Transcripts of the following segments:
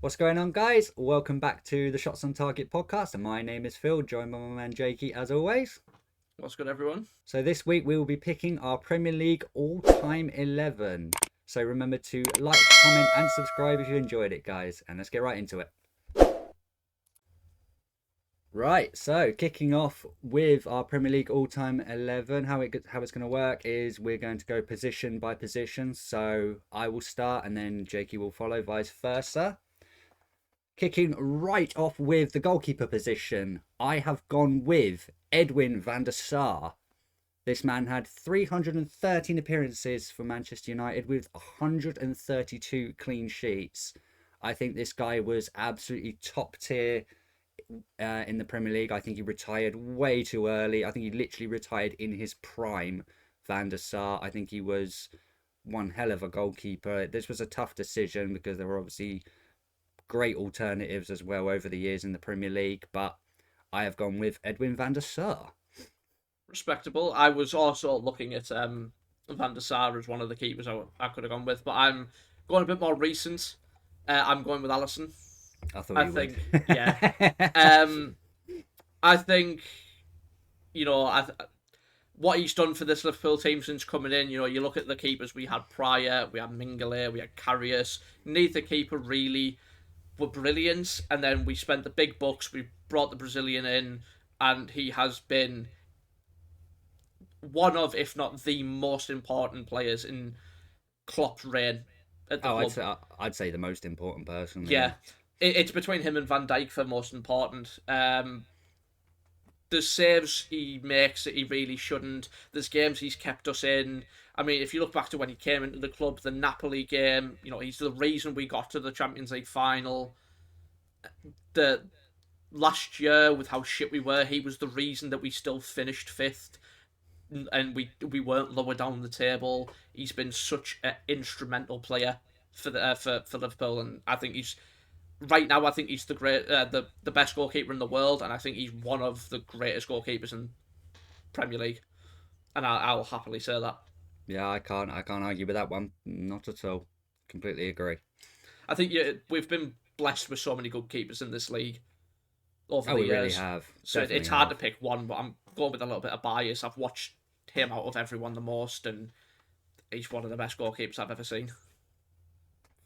What's going on, guys? Welcome back to the Shots on Target podcast. And my name is Phil, joined by my man Jakey as always. What's good, everyone? So this week we will be picking our Premier League all-time 11. So remember to like, comment, and subscribe if you enjoyed it, guys. And let's get right into it. Right, so kicking off with our Premier League all-time 11, how it's going to work is we're going to go position by position. So I will start and then Jakey will follow, vice versa. Kicking right off with the goalkeeper position, I have gone with Edwin van der Sar. This man had 313 appearances for Manchester United with 132 clean sheets. I think this guy was absolutely top tier in the Premier League. I think he retired way too early. I think he literally retired in his prime, Van der Sar. I think he was one hell of a goalkeeper. This was a tough decision because there were obviously great alternatives as well over the years in the Premier League, but I have gone with Edwin van der Sar. Respectable. I was also looking at Van der Sar as one of the keepers I could have gone with, but I'm going a bit more recent. I'm going with Alisson. I thought you think, would. yeah. I think, what he's done for this Liverpool team since coming in. You look at the keepers we had prior. We had Mingele, we had Karius. Neither keeper really were brilliant, and then we spent the big bucks. We brought the Brazilian in, and he has been one of, if not the most important players in Klopp's reign at the club. I'd say the most important person. Yeah, it's between him and Van Dijk for most important. There's saves he makes that he really shouldn't. There's games he's kept us in. I mean, if you look back to when he came into the club, the Napoli game, he's the reason we got to the Champions League final. The last year, with how shit we were, he was the reason that we still finished fifth and we weren't lower down the table. He's been such an instrumental player for Liverpool, and I think he's right now. I think he's the best goalkeeper in the world, and I think he's one of the greatest goalkeepers in Premier League, and I'll happily say that. Yeah, I can't argue with that one. Not at all. Completely agree. I think we've been blessed with so many good keepers in this league over the we years. Really have. So it's hard to pick one, but I'm going with a little bit of bias. I've watched him out of everyone the most, and he's one of the best goalkeepers I've ever seen.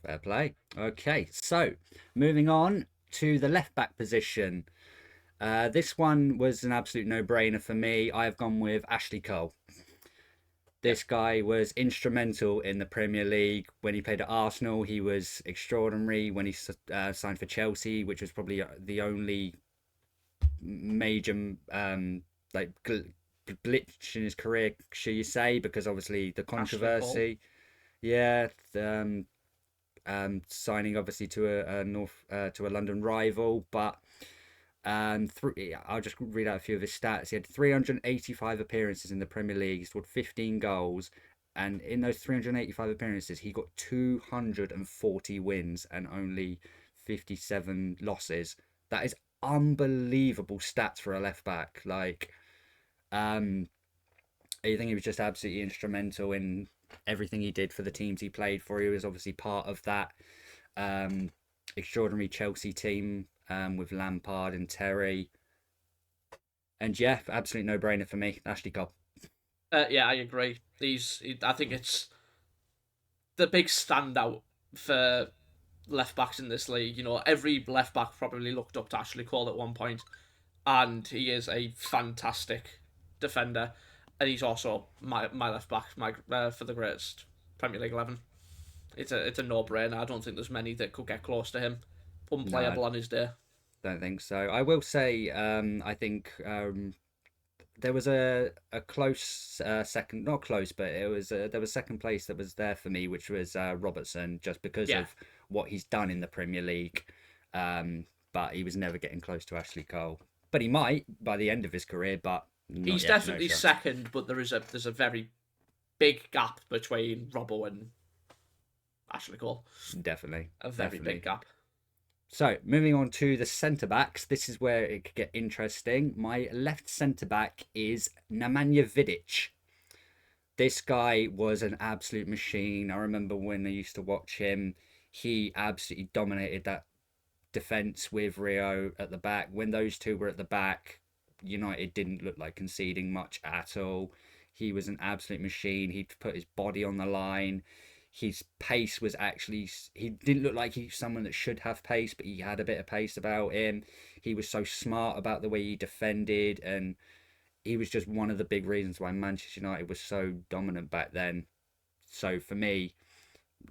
Fair play. Okay, so moving on to the left back position. This one was an absolute no-brainer for me. I have gone with Ashley Cole. This guy was instrumental in the Premier League. When he played at Arsenal, he was extraordinary. When he signed for Chelsea, which was probably the only major glitch in his career, should you say, because obviously the controversy. Yeah, signing obviously to a London rival, but I'll just read out a few of his stats. He had 385 appearances in the Premier League. He scored 15 goals, and in those 385 appearances, he got 240 wins and only 57 losses. That is unbelievable stats for a left back. I think he was just absolutely instrumental in everything he did for the teams he played for. He was obviously part of that extraordinary Chelsea team with Lampard and Terry. And yeah, absolute no-brainer for me, Ashley Cole. Yeah, I agree. I think it's the big standout for left backs in this league. Every left back probably looked up to Ashley Cole at one point, and he is a fantastic defender. And he's also my left back, for the greatest Premier League 11. It's a no-brainer. I don't think there's many that could get close to him. Unplayable on his day. Don't think so. I will say, I think there was a close second, not close, but there was second place that was there for me, which was Robertson, just because of what he's done in the Premier League. But he was never getting close to Ashley Cole. But he might by the end of his career, but he's definitely second, but there's a very big gap between Robbo and Ashley Cole. Definitely. A very big gap. So, moving on to the centre-backs. This is where it could get interesting. My left centre-back is Nemanja Vidic. This guy was an absolute machine. I remember when I used to watch him, he absolutely dominated defence with Rio at the back. When those two were at the back, United didn't look like conceding much at all. He was an absolute machine. He'd put his body on the line. His pace was actually, he didn't look like he's someone that should have pace, but he had a bit of pace about him. He was so smart about the way he defended, and he was just one of the big reasons why Manchester United was so dominant back then. So for me,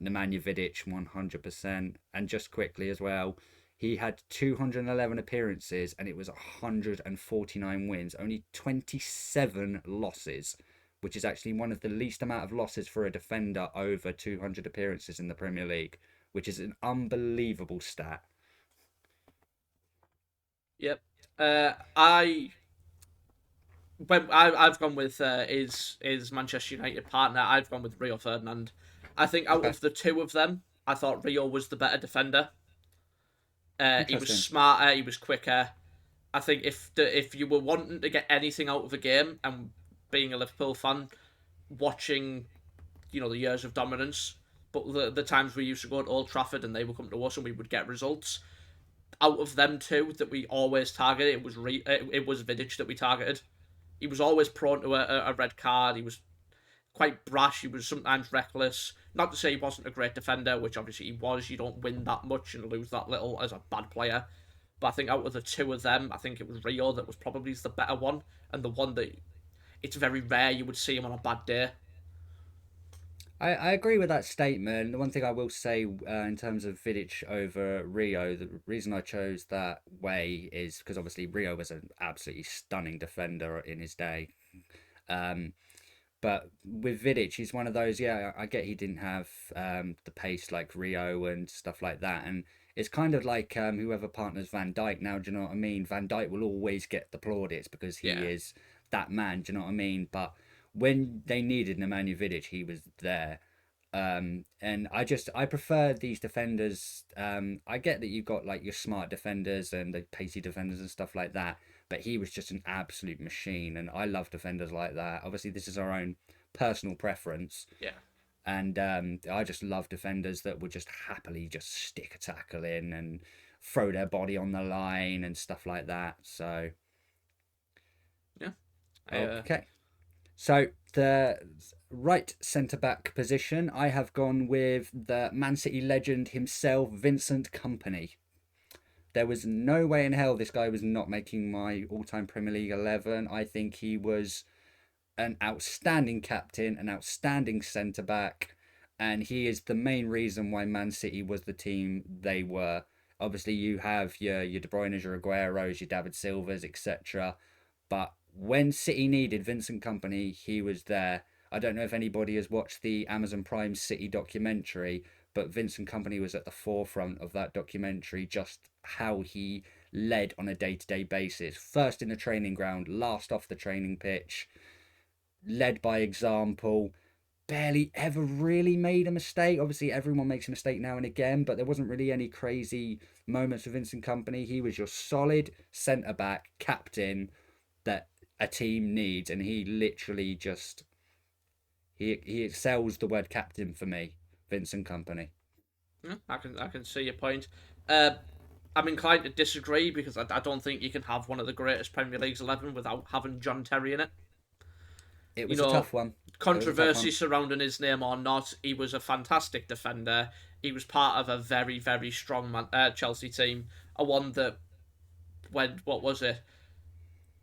Nemanja Vidic 100%. And just quickly as well, he had 211 appearances and it was 149 wins, only 27 losses, which is actually one of the least amount of losses for a defender over 200 appearances in the Premier League, which is an unbelievable stat. Yep. I when I've gone with is Manchester United partner. I've gone with Rio Ferdinand. I think out Okay, of the two of them, I thought Rio was the better defender. He was interesting. smarter. He was quicker. I think if you were wanting to get anything out of a game, and being a Liverpool fan, watching the years of dominance, but the times we used to go to Old Trafford and they would come to us and we would get results. Out of them two that we always targeted, it was Vidic that we targeted. He was always prone to a red card. He was quite brash. He was sometimes reckless. Not to say he wasn't a great defender, which obviously he was. You don't win that much and lose that little as a bad player. But I think out of the two of them, I think it was Rio that was probably the better one, and the one that it's very rare you would see him on a bad day. I agree with that statement. The one thing I will say in terms of Vidic over Rio, the reason I chose that way is because obviously Rio was an absolutely stunning defender in his day. Um, But with Vidic, he's one of those. Yeah, I get he didn't have the pace like Rio and stuff like that, and it's kind of like whoever partners Van Dijk now. Do you know what I mean? Van Dijk will always get the plaudits because he Yeah, is that man. Do you know what I mean? But when they needed Nemanja Vidic, he was there. And I prefer these defenders. I get that you've got like your smart defenders and the pacey defenders and stuff like that, but he was just an absolute machine, and I love defenders like that. Obviously, this is our own personal preference, yeah, and I just love defenders that would just happily just stick a tackle in and throw their body on the line and stuff like that. So yeah. I, okay, so the right centre back position, I have gone with the Man City legend himself, Vincent Company. There was no way in hell this guy was not making my all-time Premier League 11. I think he was an outstanding captain, an outstanding centre back, and he is the main reason why Man City was the team they were. Obviously, you have your De Bruyne's, your Aguero's, your David Silvas, etc. But when City needed Vincent Company, he was there. I don't know if anybody has watched the Amazon Prime City documentary, but Vincent Company was at the forefront of that documentary, just how he led on a day to day basis. First in the training ground, last off the training pitch, led by example, barely ever really made a mistake. Obviously, everyone makes a mistake now and again, but there wasn't really any crazy moments with Vincent Company. He was your solid centre back captain that a team needs, and he literally just he excels the word captain for me, Vincent Company. yeah, I can see your point. Uh, I'm inclined to disagree because I don't think you can have one of the greatest Premier League's 11 without having John Terry in it. It You was a know, tough one. It was a tough controversy one. surrounding his name or not, he was a fantastic defender. He was part of a very, very strong Chelsea team. A one that went, what was it?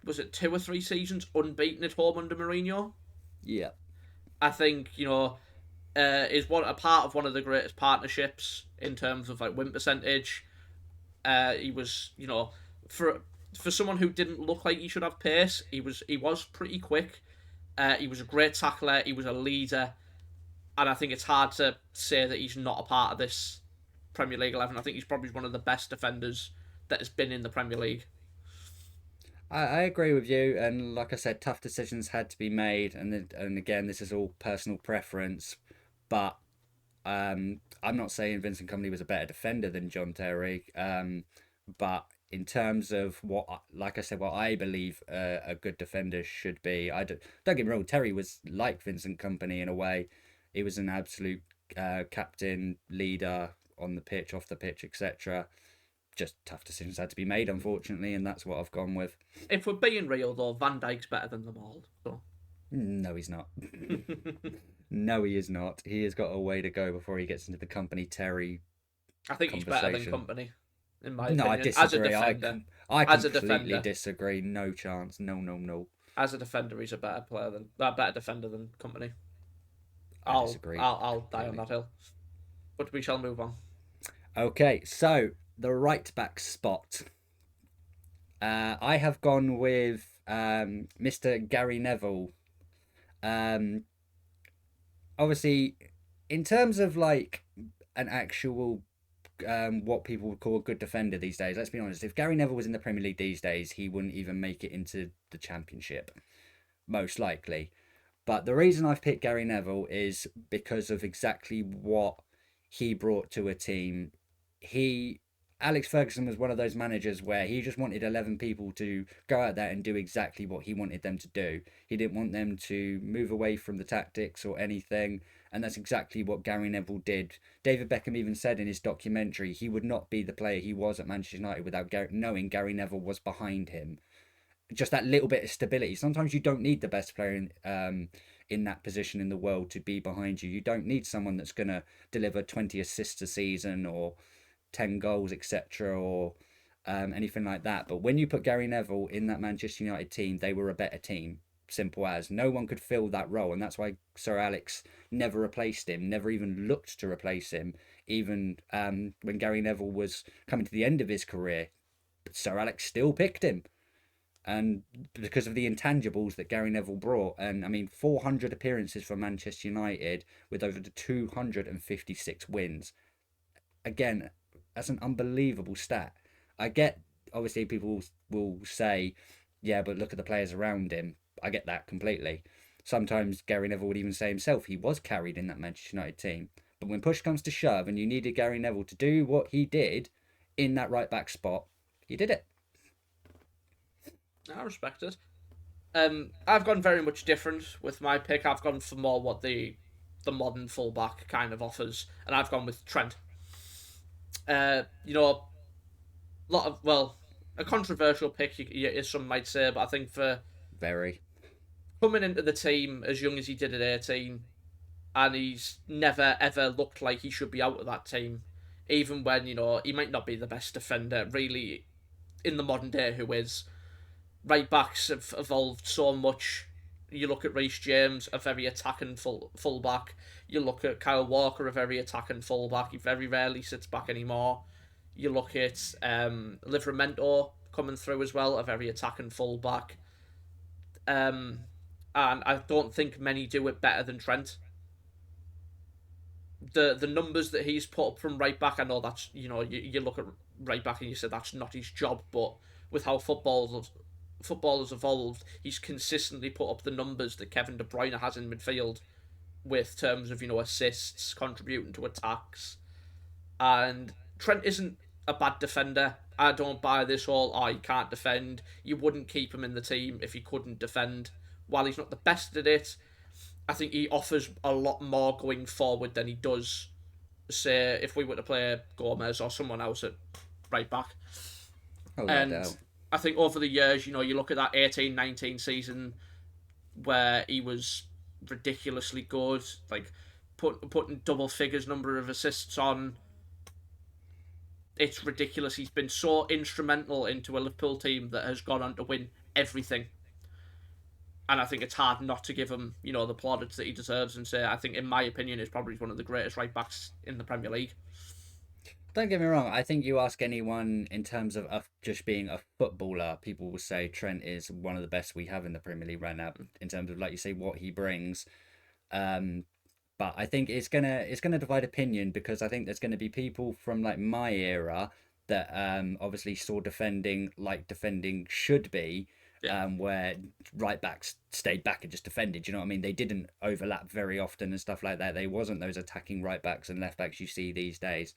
Was it 2 or 3 seasons unbeaten at home under Mourinho? Yeah. I think, is one a part of one of the greatest partnerships in terms of like win percentage. He was, for someone who didn't look like he should have pace, he was pretty quick. He was a great tackler. He was a leader, and I think it's hard to say that he's not a part of this Premier League 11. I think he's probably one of the best defenders that has been in the Premier League. I agree with you, and like I said, tough decisions had to be made, and again, this is all personal preference, but I'm not saying Vincent Company was a better defender than John Terry, but in terms of like I said, what I believe a good defender should be, don't get me wrong, Terry was like Vincent Company in a way. He was an absolute captain, leader on the pitch, off the pitch, etc. just tough decisions had to be made, unfortunately, and that's what I've gone with. If we're being real, though, Van Dijk's better than them all. So. No, he's not. No, he is not. He has got a way to go before he gets into the company Terry I think he's better than conversation. Company, in my No, I opinion, as a disagree. defender. I As a completely defender, disagree. No chance. No, no, no. as a defender, he's a better player than a better defender than Company. I I'll disagree I'll I'll die on completely. that hill. But we shall move on. Okay, so the right back spot. I have gone with Mr. Gary Neville. Um, Obviously, in terms of like an actual what people would call a good defender these days. Let's be honest. If Gary Neville was in the Premier League these days, he wouldn't even make it into the Championship, most likely. But the reason I've picked Gary Neville is because of exactly what he brought to a team. He Alex Ferguson was one of those managers where he just wanted 11 people to go out there and do exactly what he wanted them to do. He didn't want them to move away from the tactics or anything, and that's exactly what Gary Neville did. David Beckham even said in his documentary he would not be the player he was at Manchester United without knowing Gary Neville was behind him. Just that little bit of stability. Sometimes you don't need the best player in that position in the world to be behind you. You don't need someone that's going to deliver 20 assists a season or 10 goals, etc., or anything like that. But when you put Gary Neville in that Manchester United team, they were a better team. Simple as. No one could fill that role, and that's why Sir Alex never replaced him, never even looked to replace him. Even when Gary Neville was coming to the end of his career, Sir Alex still picked him, and because of the intangibles that Gary Neville brought. And I mean, 400 appearances for Manchester United with over 256 wins. Again, that's an unbelievable stat. I get, obviously, people will say, yeah, but look at the players around him. I get that completely. Sometimes Gary Neville would even say himself he was carried in that Manchester United team. But when push comes to shove and you needed Gary Neville to do what he did in that right back spot, he did it. I respect it. I've gone very much different with my pick. I've gone for more what the modern fullback kind of offers, and I've gone with Trent. You know, lot of well, a controversial pick, as some might say, but I think for Very. coming into the team as young as he did at 18, and he's never ever looked like he should be out of that team, even when he might not be the best defender really in the modern day. Who is right backs have evolved so much. You look at Reece James, a very attacking fullback. You look at Kyle Walker, a very attacking fullback. He very rarely sits back anymore. You look at Livramento coming through as well, a very attacking fullback. Um, and I don't think many do it better than Trent. The numbers that he's put up from right back, I know that's you look at right back and you say that's not his job, but with how football has evolved, he's consistently put up the numbers that Kevin De Bruyne has in midfield, with terms of assists, contributing to attacks, and Trent isn't a bad defender. I don't buy this whole he can't defend. You wouldn't keep him in the team if he couldn't defend. While he's not the best at it, I think he offers a lot more going forward than he does, say, if we were to play Gomez or someone else at right back. Oh, without And doubt. I think over the years, you look at that 18-19 season where he was ridiculously good, like putting double figures number of assists on. It's ridiculous. He's been so instrumental into a Liverpool team that has gone on to win everything. And I think it's hard not to give him, the plaudits that he deserves and say, I think, in my opinion, is probably one of the greatest right backs in the Premier League. Don't get me wrong. I think you ask anyone in terms of just being a footballer, people will say Trent is one of the best we have in the Premier League right now. In terms of, like you say, what he brings. Um, but I think it's gonna divide opinion, because I think there's gonna be people from like my era that obviously saw defending like defending should be, Yeah. where right backs stayed back and just defended. You know what I mean? They didn't overlap very often and stuff like that. They wasn't those attacking right backs and left backs you see these days,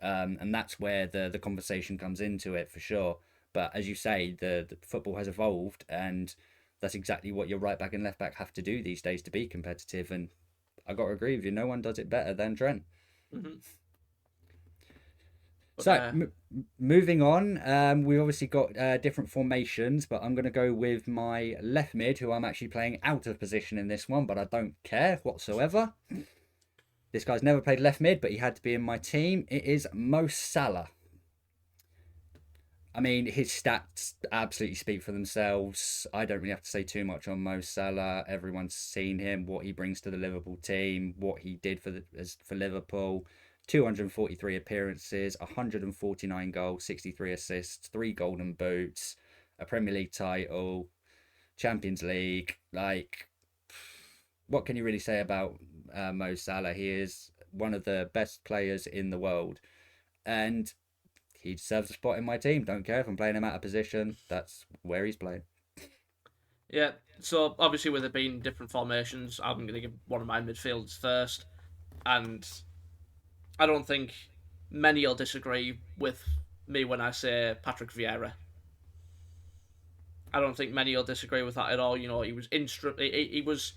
and that's where the conversation comes into it for sure. But as you say, the football has evolved, and that's exactly what your right back and left back have to do these days to be competitive. And I got to agree with you. No one does it better than Trent. Mm-hmm. But So moving on, we've obviously got different formations, but I'm going to go with my left mid, who I'm actually playing out of position in this one, but I don't care whatsoever. This guy's never played left mid, but he had to be in my team. It is Mo Salah. I mean, his stats absolutely speak for themselves. I don't really have to say too much on Mo Salah. Everyone's seen him, what he brings to the Liverpool team, what he did for Liverpool. 243 appearances, 149 goals, 63 assists, 3 golden boots, a Premier League title, Champions League. Like, what can you really say about Mo Salah? He is one of the best players in the world, and he deserves a spot in my team. Don't care if I'm playing him out of position. That's where he's playing. yeah, so obviously with it being different formations, I'm going to give one of my midfielders first, and I don't think many will disagree with me when I say Patrick Vieira. I don't think many will disagree with that at all. He was he was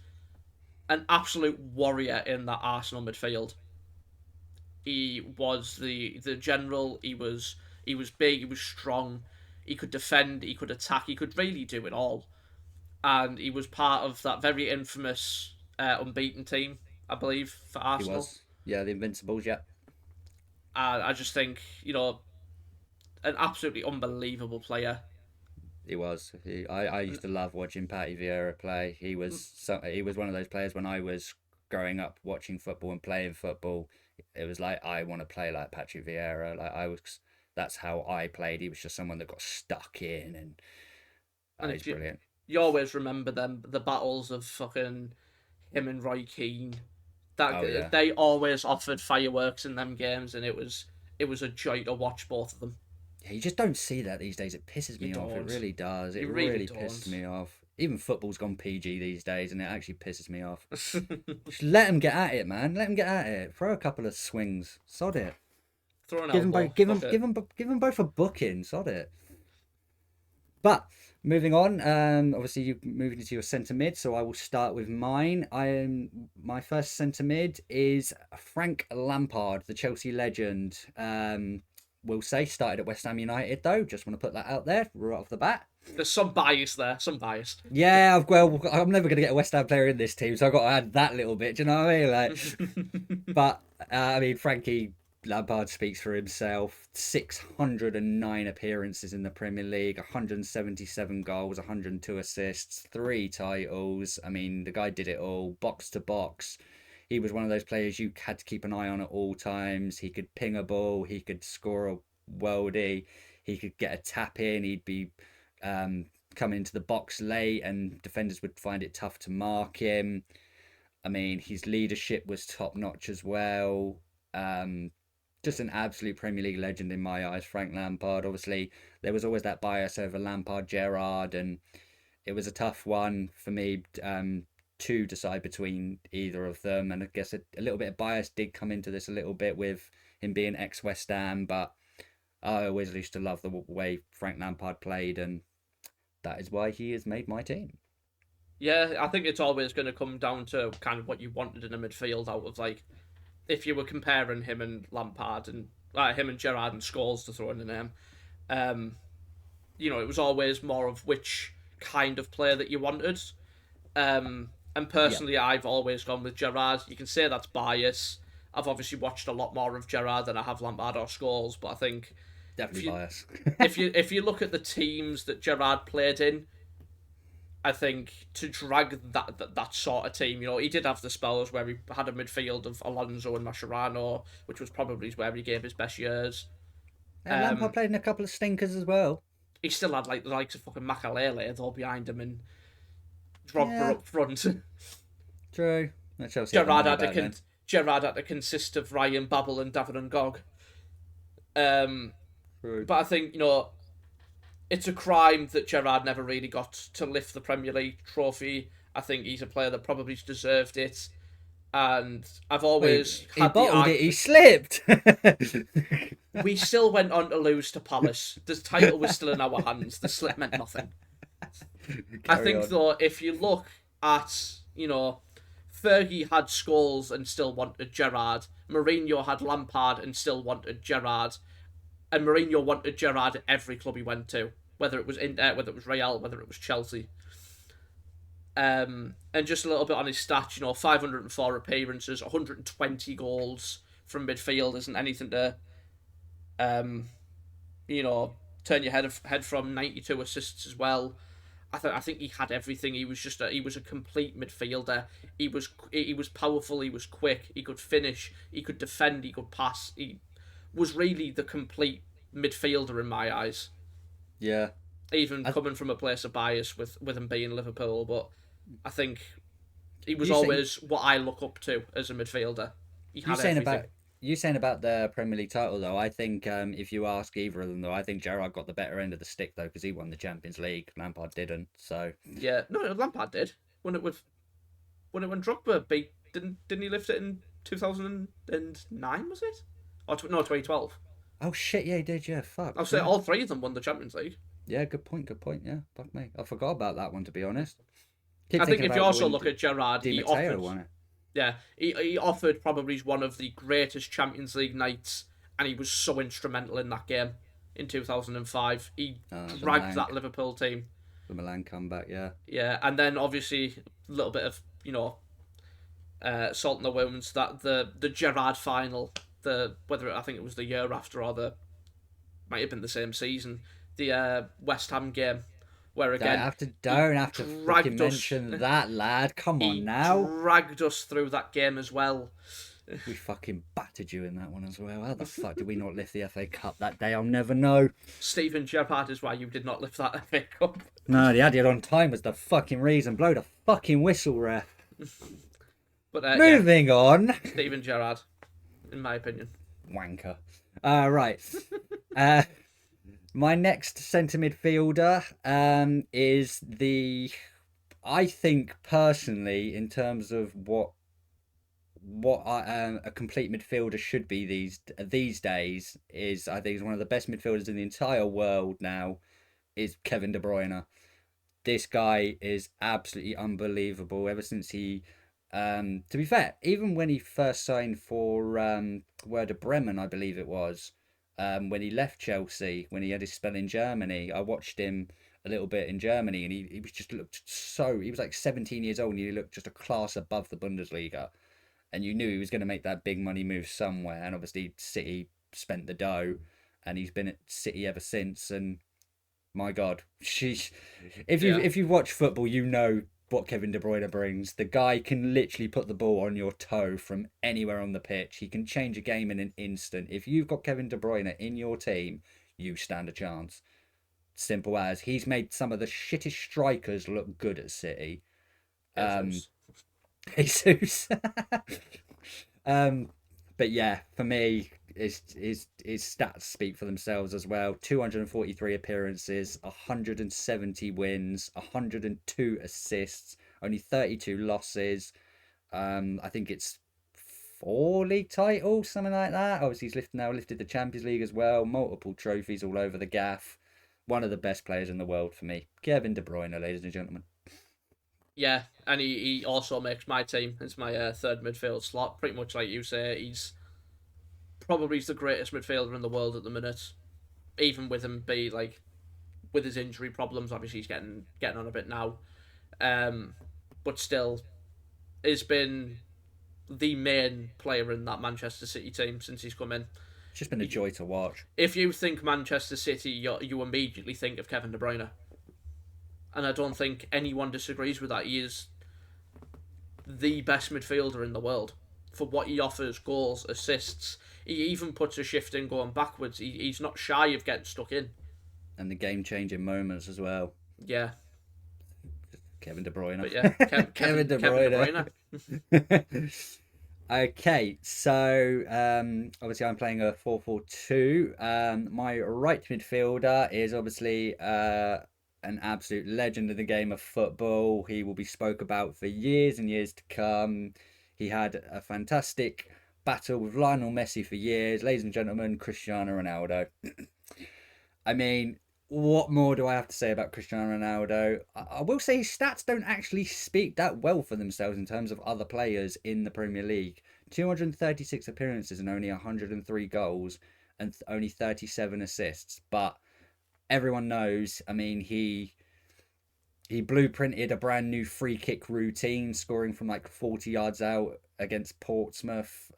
an absolute warrior in that Arsenal midfield. He was the general. He was big. He was strong. He could defend. He could attack. He could really do it all. And he was part of that very infamous unbeaten team, I believe, for He Arsenal. was. Yeah, the Invincibles, yeah. And I just think an absolutely unbelievable player. He was. I used to love watching Patty Vieira play. He was one of those players when I was growing up watching football and playing football. It was like I want to play like Patrick Vieira. Like I was. That's how I played. He was just someone that got stuck in, and And he's if brilliant. you always remember the battles of fucking him and Roy Keane. Oh That yeah. they always offered fireworks in them games, and it was a joy to watch both of them. Yeah, you just don't see that these days. It pisses You me off. It don't. really does. It You really really pisses don't. me off. Even football's gone PG these days, and it actually pisses me off. Just let them get at it, man. Let them get at it. Throw a couple of swings. Sod it. Throw an Give them elbow. both. Give them. Fuck it. Give them. Give them both a booking. Sod it. But moving on. Obviously you moving into your centre mid, so I will start with mine. I am my first centre mid is Frank Lampard, the Chelsea legend. Will say started at West Ham United though. Just want to put that out there right off the bat. There's some bias there. Some bias. Yeah, well, I'm never going to get a West Ham player in this team, so I've got to add that little bit. Do you know what I mean? Like, but I mean, Frankie Lampard speaks for himself. 609 appearances in the Premier League, 177 goals, 102 assists, 3 titles. I mean, the guy did it all, box to box. He was one of those players you had to keep an eye on at all times. He could ping a ball, he could score a worldie, he could get a tap in, he'd be um, coming into the box late, and defenders would find it tough to mark him. I mean, his leadership was top notch as well. Um, just an absolute Premier League legend in my eyes, Frank Lampard. Obviously, there was always that bias over Lampard, Gerrard, and it was a tough one for me to decide between either of them. And I guess a little bit of bias did come into this a little bit with him being ex West Ham, but I always used to love the way Frank Lampard played, and that is why he has made my team. Yeah, I think it's always going to come down to kind of what you wanted in a midfield out of like if you were comparing him and Lampard and him and Gerrard and Scholes to throw in the name. Um, it was always more of which kind of player that you wanted. And Yeah, personally, I've always gone with Gerrard. You can say that's bias. I've obviously watched a lot more of Gerrard than I have Lampard or Scholes, but I think if definitely you bias. if you look at the teams that Gerrard played in, I think to drag that sort of team, he did have the spells where he had a midfield of Alonso and Mascherano, which was probably where he gave his best years. And Lampard Um, played in a couple of stinkers as well. he still had like the likes of fucking Makalele all behind him and Drogba Yeah, up front. true. Chelsea had the Gerrard money had to back then. Gerrard had to consist of Ryan Babel and Davin and Gog. Um, True. but I think it's a crime that Gerrard never really got to lift the Premier League trophy. I think he's a player that probably deserved it, and I've Well, always he had the bottled it. argument. He slipped. We still went on to lose to Palace. The title was still in our hands. The slip meant nothing. I Carry think on. though, if you look at Fergie had Scholes and still wanted Gerrard. Mourinho had Lampard and still wanted Gerrard. And Mourinho wanted Gerrard at every club he went to, whether it was Inter, whether it was Real, whether it was Chelsea. And just a little bit on his stats, 504 appearances, 120 goals from midfield isn't anything to, um, you know, turn your head from. 92 assists as well. I think he had everything. He was a complete midfielder. He was powerful. He was quick. He could finish. He could defend. He could pass. He was really the complete midfielder in my eyes. Yeah. Even I, coming from a place of bias with him being Liverpool, but I think he was you say always what I look up to as a midfielder. He you had saying everything. about you saying about the Premier League title though. I think if you ask either of them though, I think Gerrard got the better end of the stick though because he won the Champions League. Lampard didn't. So Yeah, no, Lampard did when it with when Drogba beat didn't he lift it in 2009, was it? Or no, 2012. oh shit, yeah, he did. Yeah, fuck. I'll say Yeah, all three of them won the Champions League. yeah. Good point. Good point. Yeah, fuck me. I forgot about that one to be honest. Keep I think thinking if you about also when look at Gerrard, Di he Matteo offered, won it. yeah, he offered probably one of the greatest Champions League nights, and he was so instrumental in that game in 2005. He The dragged Milan, that Liverpool team. the Milan comeback. Yeah, Yeah, and then obviously a little bit of salt in the wounds that the Gerrard final, the whether I think it was the year after or the might have been the same season, the West Ham game, where again he don't have to fucking dragged us. mention that, lad. Come on He now. dragged us through that game as well. We fucking battered you in that one as well. How the fuck did we not lift the FA Cup that day? I'll never know. Steven Gerrard is why you did not lift that FA Cup. No, the Adiad on time was the fucking reason. Blow the fucking whistle, ref. But yeah, Moving on. Steven Gerrard, in my opinion. Wanker. Right. uh, my next centre midfielder is I think personally, in terms of a complete midfielder should be these days, is I think he's one of the best midfielders in the entire world now, is Kevin De Bruyne. This guy is absolutely unbelievable. Ever since to be fair, even when he first signed for Werder Bremen, I believe it was, when he left Chelsea, when he had his spell in Germany, I watched him a little bit in Germany, and he was just looked so. He was like 17 years old, and he looked just a class above the Bundesliga, and you knew he was going to make that big money move somewhere. And obviously, City spent the dough, and he's been at City ever since. And my God, if you've watched football, you know what Kevin De Bruyne brings. The guy can literally put the ball on your toe from anywhere on the pitch. He can change a game in an instant. If you've got Kevin De Bruyne in your team, you stand a chance. Simple as. He's made some of the shittest strikers look good at City. Jesus. Jesus. But yeah, for me, his stats speak for themselves as well. 243 appearances, 170 wins, 102 assists, only 32 losses. I think it's 4 league titles, something like that. Obviously, he's now lifted the Champions League as well. Multiple trophies all over the gaff. One of the best players in the world for me, Kevin De Bruyne, ladies and gentlemen. Yeah, and he also makes my team. It's my third midfield slot. Pretty much like you say, he's probably the greatest midfielder in the world at the minute. Even with him with his injury problems, obviously he's getting on a bit now. But still, has been the main player in that Manchester City team since he's come in. It's just been a joy to watch. If you think Manchester City, you immediately think of Kevin De Bruyne. And I don't think anyone disagrees with that. He is the best midfielder in the world for what he offers: goals, assists. He even puts a shift in going backwards. He's not shy of getting stuck in. And the game-changing moments as well. Yeah. Kevin De Bruyne. But yeah, Kevin De Bruyne. Okay, so obviously I'm playing a 4-4-2. My right midfielder is obviously an absolute legend in the game of football. He will be spoke about for years and years to come. He had a fantastic battle with Lionel Messi for years. Ladies and gentlemen, Cristiano Ronaldo. I mean, what more do I have to say about Cristiano Ronaldo? I will say his stats don't actually speak that well for themselves in terms of other players in the Premier League. 236 appearances and only 103 goals. and only 37 assists. But everyone knows, I mean, he blueprinted a brand new free kick routine, scoring from like 40 yards out against Portsmouth.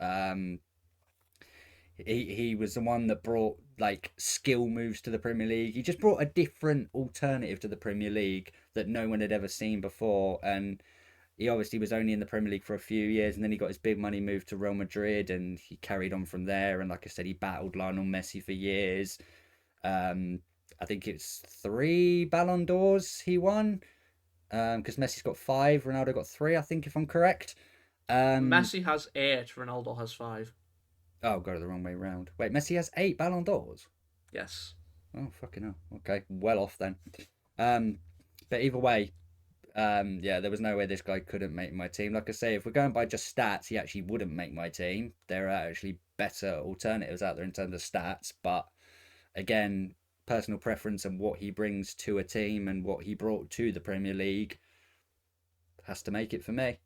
He was the one that brought like skill moves to the Premier League. He just brought a different alternative to the Premier League that no one had ever seen before. And he obviously was only in the Premier League for a few years, and then he got his big money move to Real Madrid, and he carried on from there. And like I said, he battled Lionel Messi for years. Um, I think it's 3 Ballon d'Ors he won, because Messi's got 5, Ronaldo got 3. I think if I'm correct. Um, Messi has 8, Ronaldo has 5. oh, got it the wrong way round. Wait, Messi has 8 Ballon d'Ors. Yes. Oh fucking hell. Okay, well off then. Um, but either way, yeah, there was no way this guy couldn't make my team. Like I say, if we're going by just stats, he actually wouldn't make my team. There are actually better alternatives out there in terms of stats, but again, personal preference and what he brings to a team and what he brought to the Premier League has to make it for me.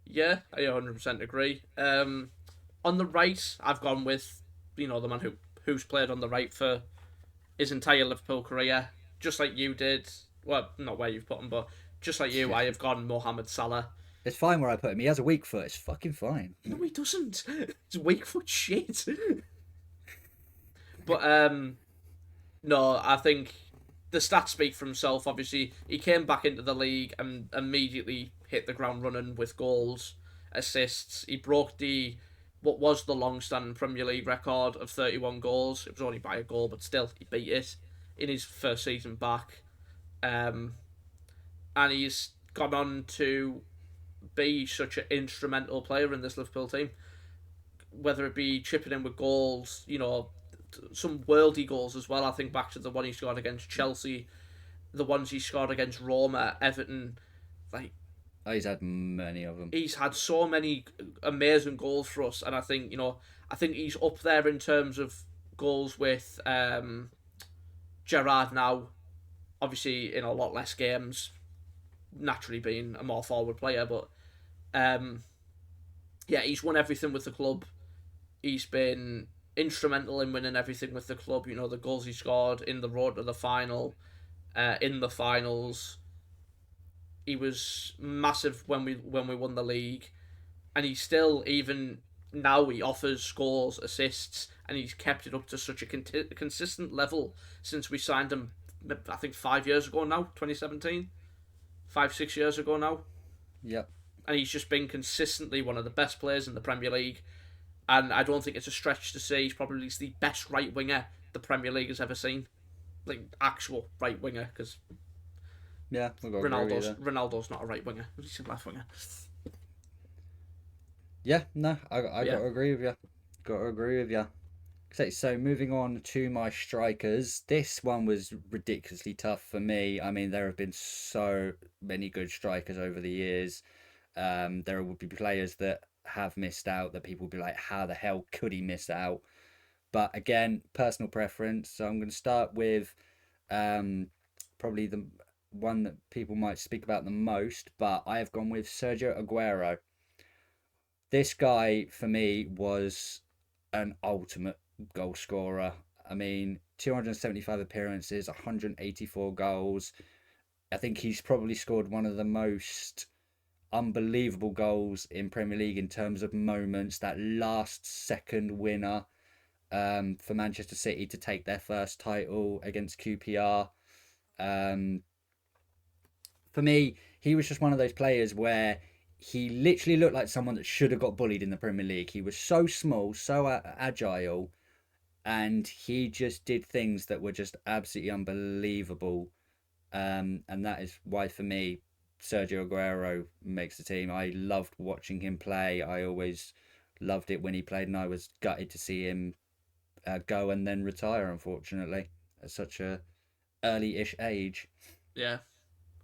Yeah, I 100% agree. On the right, I've gone with the man who's played on the right for his entire Liverpool career, just like you did. Well, not where you've put him, but just like you, I have gone Mohamed Salah. It's fine where I put him. He has a weak foot. It's fucking fine. No, he doesn't. It's weak foot shit. But no, I think the stats speak for himself. Obviously, he came back into the league and immediately hit the ground running with goals, assists. He broke the what was the long-standing Premier League record of 31 goals. It was only by a goal, but still, he beat it in his first season back. Um, and he's gone on to be such an instrumental player in this Liverpool team. Whether it be chipping in with goals, some worldy goals as well. I think back to the one he scored against Chelsea, the ones he scored against Roma, Everton. Like, Oh, he's had many of them. he's had so many amazing goals for us, and I think he's up there in terms of goals with Gerrard now. Obviously, in a lot less games, naturally being a more forward player, but um, yeah, he's won everything with the club. He's been instrumental in winning everything with the club. The goals he scored in the road to the final, in the finals. He was massive when we won the league, and he still, even now, he offers scores, assists, and he's kept it up to such a consistent level since we signed him. I think 5 years ago now, 2017, 5 6 years ago now, Yep. and he's just been consistently one of the best players in the Premier League. And I don't think it's a stretch to say he's probably the best right winger the Premier League has ever seen, like actual right winger, because Yeah, we've got to agree with you there. Ronaldo's not a right winger; he's a left winger. Yeah, no, I got Yeah, to agree with you. Got to agree with you. So moving on to my strikers, this one was ridiculously tough for me. I mean, there have been so many good strikers over the years. There will be players that have missed out that people will be like, how the hell could he miss out? But again, personal preference. So I'm going to start with probably the one that people might speak about the most, but I have gone with Sergio Aguero. This guy for me was an ultimate goal scorer. I mean, 275 appearances, 184 goals. I think he's probably scored one of the most unbelievable goals in Premier League in terms of moments. That last second winner for Manchester City to take their first title against QPR. Um, for me, he was just one of those players where he literally looked like someone that should have got bullied in the Premier League. He was so small, so agile, and he just did things that were just absolutely unbelievable. And that is why, for me, Sergio Aguero makes the team. I loved watching him play. I always loved it when he played, and I was gutted to see him go and then retire, unfortunately, at such a early-ish age. yeah,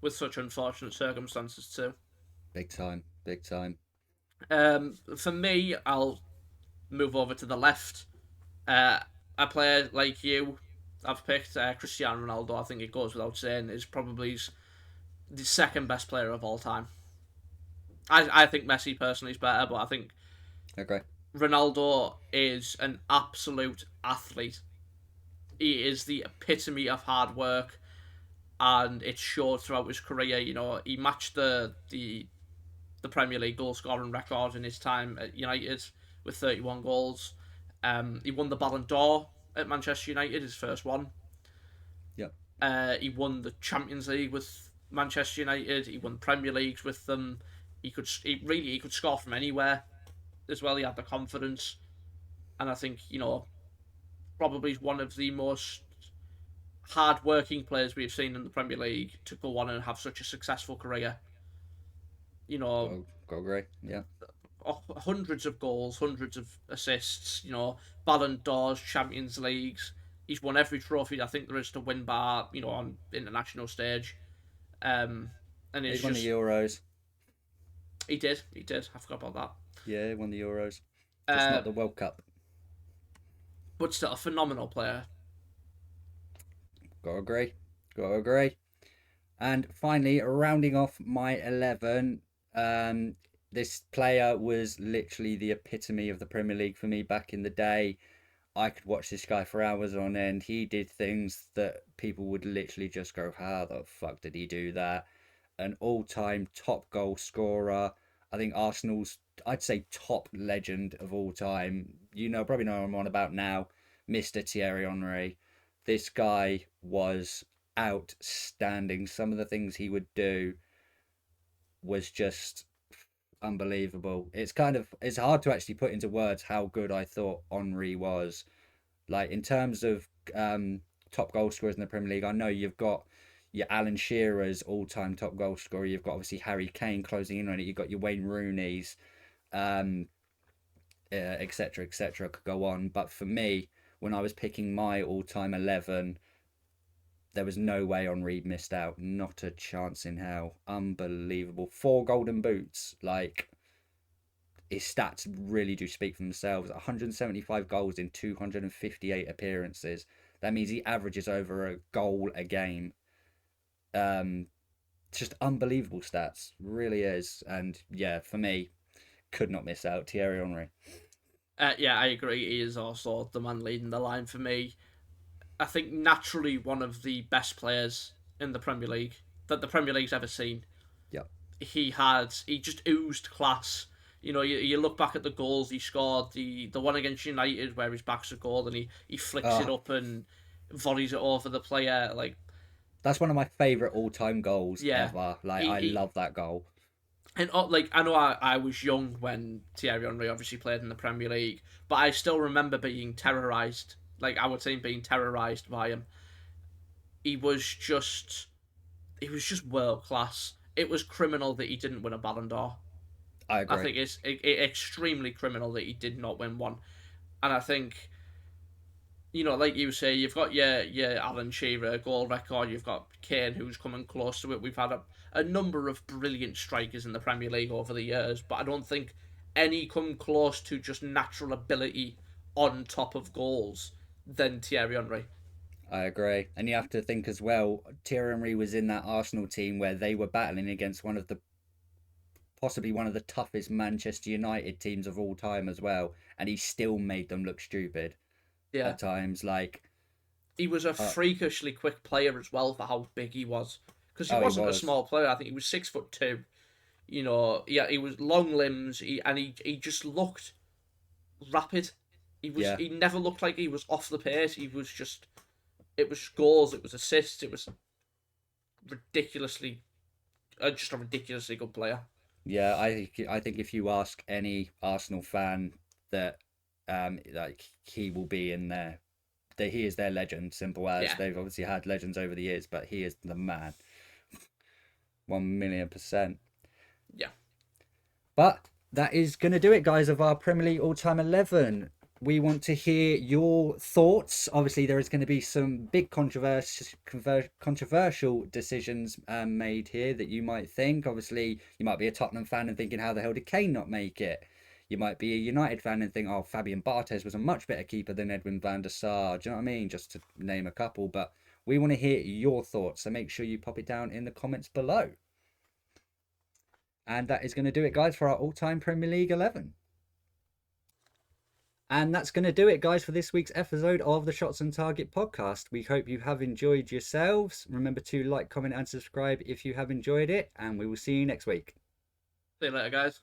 with such unfortunate circumstances too. Big time, big time. For me, I'll move over to the left. Uh, a player like you, I've picked Cristiano Ronaldo. I think it goes without saying is probably the second best player of all time. I think Messi personally is better, but I think Okay. Ronaldo is an absolute athlete. He is the epitome of hard work, and it showed throughout his career. You know, he matched the Premier League goal scoring record in his time at United with 31 goals. He won the Ballon d'Or at Manchester United, his first one. Yep. He won the Champions League with Manchester United. He won Premier Leagues with them. He could score from anywhere as well. He had the confidence, and I think probably one of the most hard-working players we've seen in the Premier League to go on and have such a successful career. You know, Go agree. Yeah. hundreds of goals, hundreds of assists. Ballon d'Ors, Champions Leagues. He's won every trophy I think there is to win bar on international stage. Um, and it's He's won the just Euros. he did. I forgot about Yeah, he won the Euros. Just that. not the World Cup. But still a phenomenal player. Gotta agree. Gotta agree. And finally, rounding off my 11, this player was literally the epitome of the Premier League for me back in the day. I could watch this guy for hours on end. He did things that people would literally just go, how the fuck did he do that? An all time top goal scorer. I think Arsenal's, I'd say, top legend of all time. Probably know what I'm on about now, Mr. Thierry Henry. This guy was outstanding. Some of the things he would do was just unbelievable. It's hard to actually put into words how good I thought Henry was. Like in terms of top goal scorers in the Premier League, I know you've got your Alan Shearer's all-time top goal scorer. You've got obviously Harry Kane closing in on it. You've got your Wayne Rooney's, etc., etc. Could go on, but for me, when I was picking my all-time 11, there was no way Henry missed out. Not a chance in hell. Unbelievable. 4 golden boots. Like his stats really do speak for themselves. 175 goals in 258 appearances. That means he averages over a goal a game. Just unbelievable stats. Really is. And yeah, for me, could not miss out. Thierry Henry. Yeah, I agree. He is also the man leading the line for me. I think naturally one of the best players in the Premier League that the Premier League's ever seen. Yep. He just oozed class. You look back at the goals he scored, the one against United where his back's a goal and he flicks it Oh, up and volleys it over the player. Like, that's one of my favourite all-time goals yeah, ever. Like he, I he love that goal. and like I know I was young when Thierry Henry obviously played in the Premier League, but I still remember being terrorized. Like our team being terrorized by him. He was just he was just world class. It was criminal that he didn't win a Ballon d'Or. I I agree. think it's extremely criminal that he did not win one. And I think, like you say, you've got your Alan Shearer goal record. You've got Kane, who's coming close to it. We've had a number of brilliant strikers in the Premier League over the years, but I don't think any come close to just natural ability on top of goals than Thierry Henry. I agree. And you have to think as well, Thierry Henry was in that Arsenal team where they were battling against possibly one of the toughest Manchester United teams of all time as well, and he still made them look stupid Yeah, at times. Like, he was a uh, freakishly quick player as well for how big he was. Because he oh, he wasn't a was. small player. I think he was 6'2". Yeah, he was long limbs. He just looked rapid. Yeah, He never looked like he was off the pace. He was just it was goals, it was assists, it was ridiculously just a ridiculously good player. yeah. I think if you ask any Arsenal fan that, like he will be in there. That he is their legend. Simple as Yeah, they've obviously had legends over the years, but he is the man. 1,000,000%. yeah, But that is going to do it, guys, of our Premier League all-time 11. We want to hear your thoughts. Obviously, there is going to be some big controversial decisions made here that you might think. Obviously, you might be a Tottenham fan and thinking, how the hell did Kane not make it? You might be a United fan and think, oh, Fabian Barthez was a much better keeper than Edwin van der Sar. Do you know what I mean? Just to name a couple. But we want to hear your thoughts. So make sure you pop it down in the comments below. And that is going to do it, guys, for our all-time Premier League 11. And that's going to do it, guys, for this week's episode of the Shots on Target podcast. We hope you have enjoyed yourselves. Remember to like, comment, and subscribe if you have enjoyed it, and we will see you next week. See you later, guys.